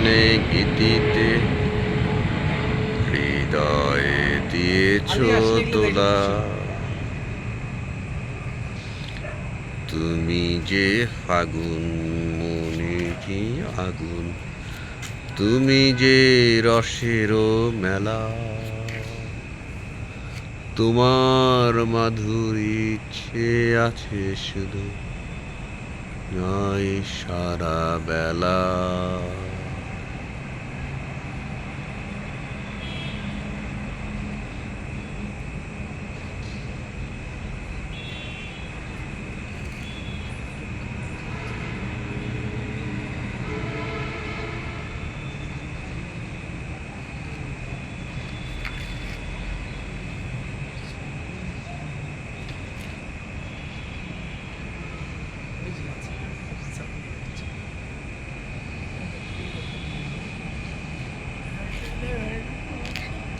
গানে গীতিতে হৃদয়ে দিয়েছ তোলা। তুমি যে ফাগুন মনে কি আগুন, তুমি যে রসেরও মেলা। তোমার মাধুরী ইচ্ছে আছে শুধু নয় সারা বেলা।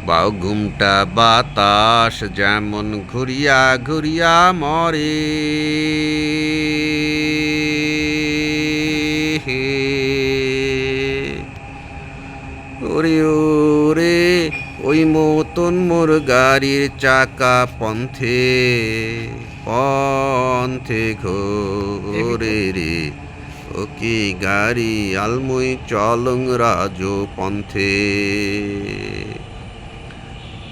বাউ ঘুমটা বাতাস যেমন ঘুরিয়া ঘুরিয়া মরে, ওরে ওরে ওই মতন মোর গাড়ির চাকা পন্থে পন্থে ঘোরে রে। ও কি গাড়ি আলমুই চলং রাজ পন্থে।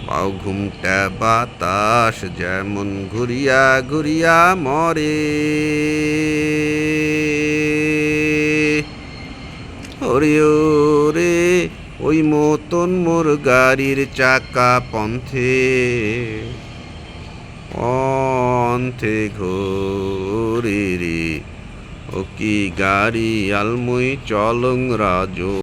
বাউ ঘুমটা বাতাস যেমন ঘুরিয়া ঘুরিয়া মরে, ওরে ওরে ওই মতন মোর গাড়ির চাকা পন্থে পন্থে ঘোরে রে। ও কি গাড়ি আলমুই চলং রাজ।